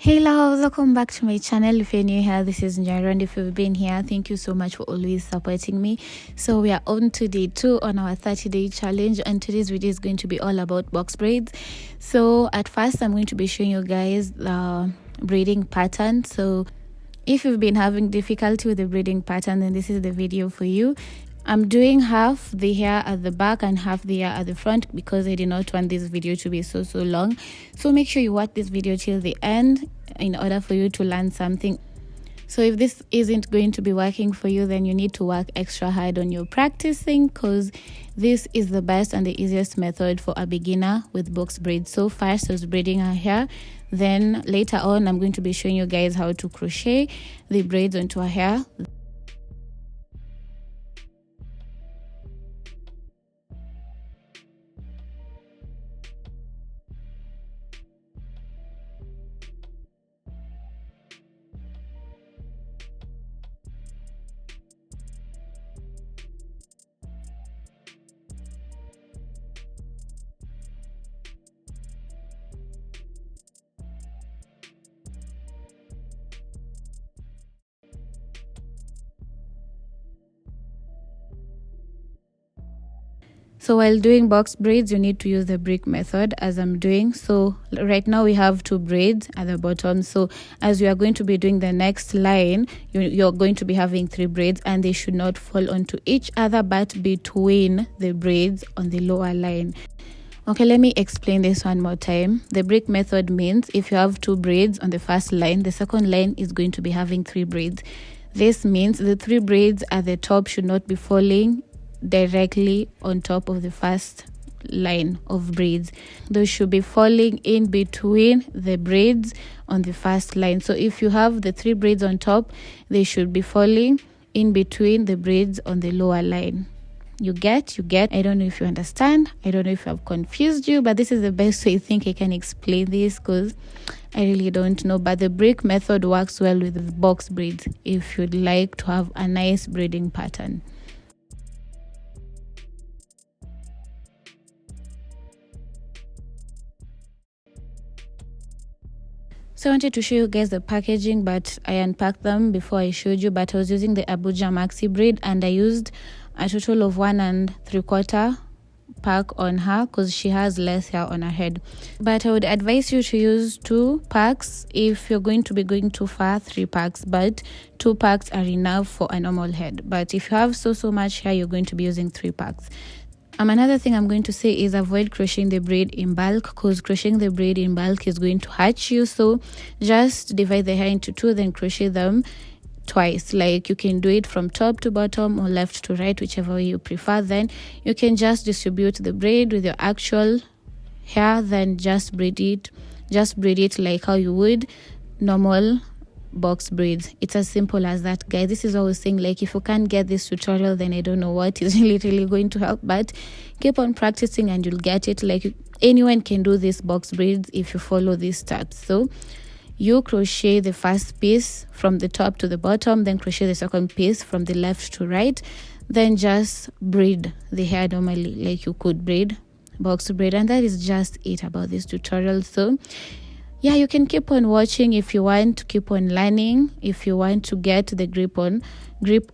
Hey loves, welcome back to my channel. If you're new here, this is Nyoero, and if you've been here, thank you so much for always supporting me. So we are on to day 2 on our 30-day challenge, and today's video is going to be all about box braids. So at first I'm going to be showing you guys the braiding pattern. So if you've been having difficulty with the braiding pattern, then this is the video for you. I'm doing half the hair at the back and half the hair at the front because I did not want this video to be so long. So make sure you watch this video till the end in order for you to learn something. So if this isn't going to be working for you, then you need to work extra hard on your practicing, because this is the best and the easiest method for a beginner with box braids. So first I was braiding her hair, then later on I'm going to be showing you guys how to crochet the braids onto her hair. So while doing box braids, you need to use the brick method as I'm doing. So right now we have 2 braids at the bottom. So as we are going to be doing the next line, you're going to be having 3 braids, and they should not fall onto each other but between the braids on the lower line. Okay, let me explain this one more time. The brick method means if you have 2 braids on the first line, the second line is going to be having 3 braids. This means the 3 braids at the top should not be falling directly on top of the first line of braids. Those should be falling in between the braids on the first line. So if you have the 3 braids on top, they should be falling in between the braids on the lower line. You get I don't know if you understand. I don't know if I've confused you, but this is the best way I think I can explain this, because I really don't know. But the brick method works well with box braids if you'd like to have a nice braiding pattern. So I wanted to show you guys the packaging, but I unpacked them before I showed you. But I was using the Abuja Maxi braid, and I used a total of 1 3/4 pack on her because she has less hair on her head. But I would advise you to use 2 packs. If you're going to be going too far, 3 packs, but 2 packs are enough for a normal head. But if you have so much hair, you're going to be using 3 packs. Another thing I'm going to say is avoid crocheting the braid in bulk, because crocheting the braid in bulk is going to hurt you. So just divide the hair into 2, then crochet them twice. Like you can do it from top to bottom or left to right, whichever way you prefer. Then you can just distribute the braid with your actual hair, then just braid it like how you would normal box braids. It's as simple as that, guys. This is what I was saying, like if you can't get this tutorial, then I don't know what is really going to help. But keep on practicing and you'll get it. Like anyone can do this box braids if you follow these steps. So you crochet the first piece from the top to the bottom, then crochet the second piece from the left to right, then just braid the hair normally like you could braid box braid. And that is just it about this tutorial. So yeah, you can keep on watching if you want to keep on learning, if you want to get the grip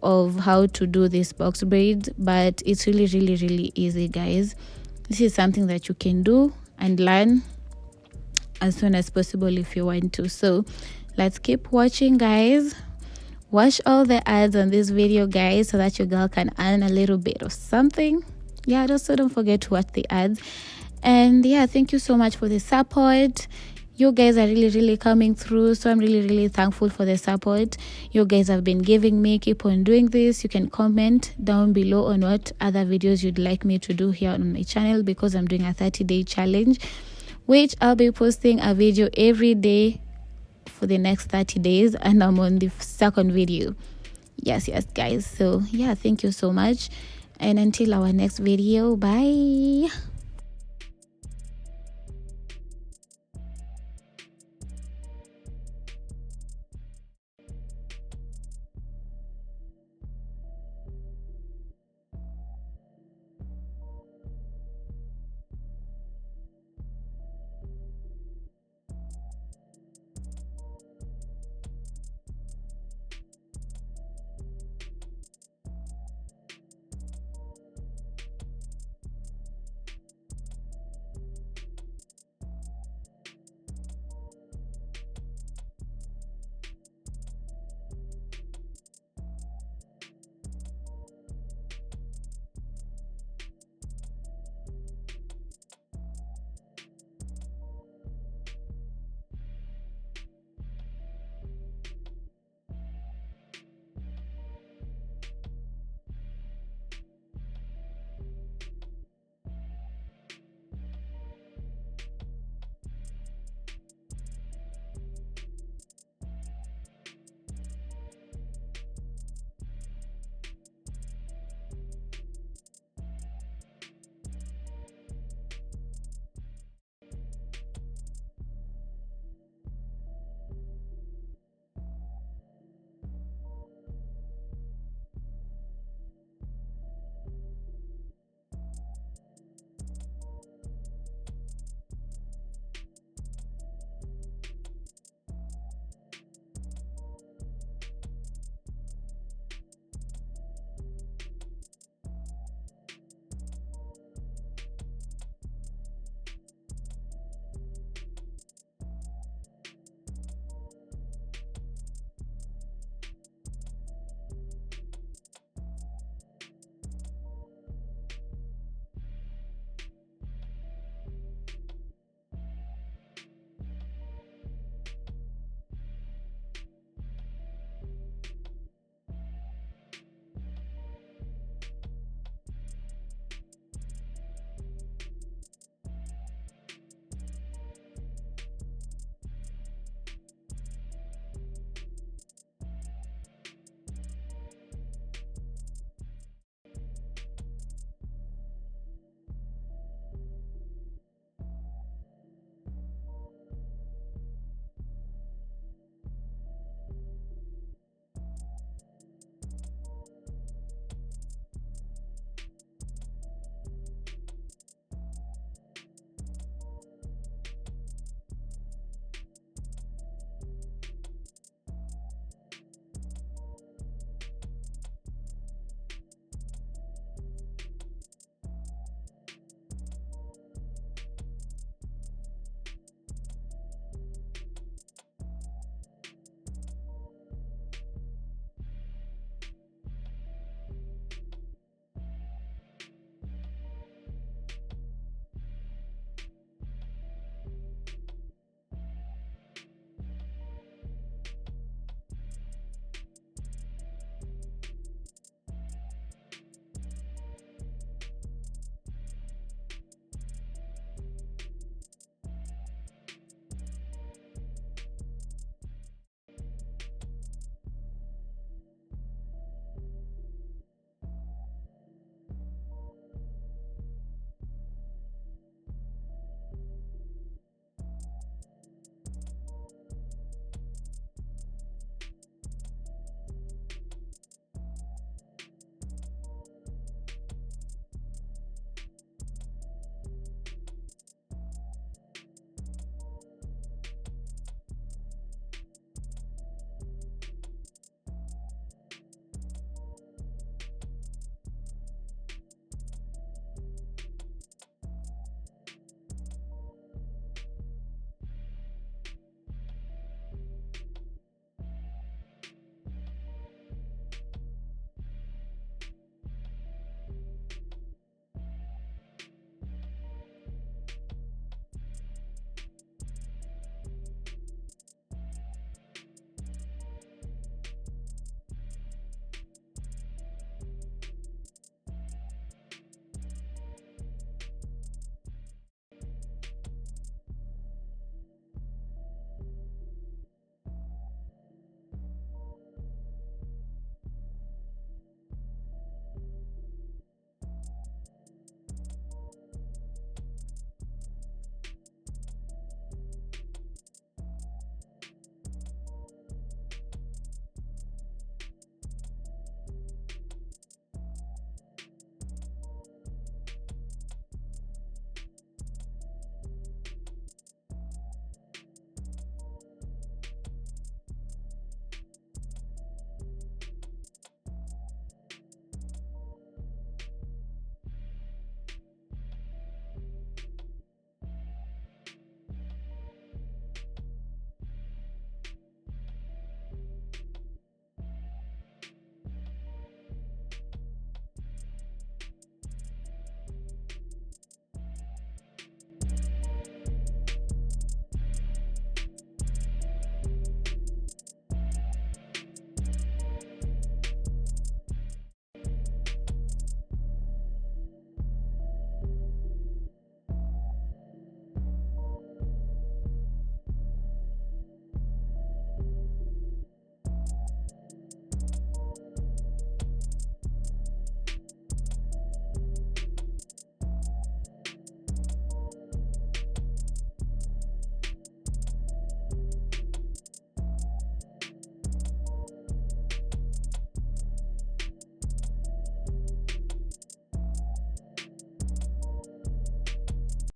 of how to do this box braids. But it's really easy, guys. This is something that you can do and learn as soon as possible if you want to. So let's keep watching, guys. Watch all the ads on this video, guys, so that your girl can earn a little bit of something. Yeah, also don't forget to watch the ads. And yeah, thank you so much for the support. You guys are really coming through, so I'm really thankful for the support you guys have been giving me. Keep on doing this. You can comment down below on what other videos you'd like me to do here on my channel, because I'm doing a 30-day challenge, which I'll be posting a video every day for the next 30 days, and I'm on the 2nd video. Yes guys. So yeah, thank you so much, and until our next video, bye.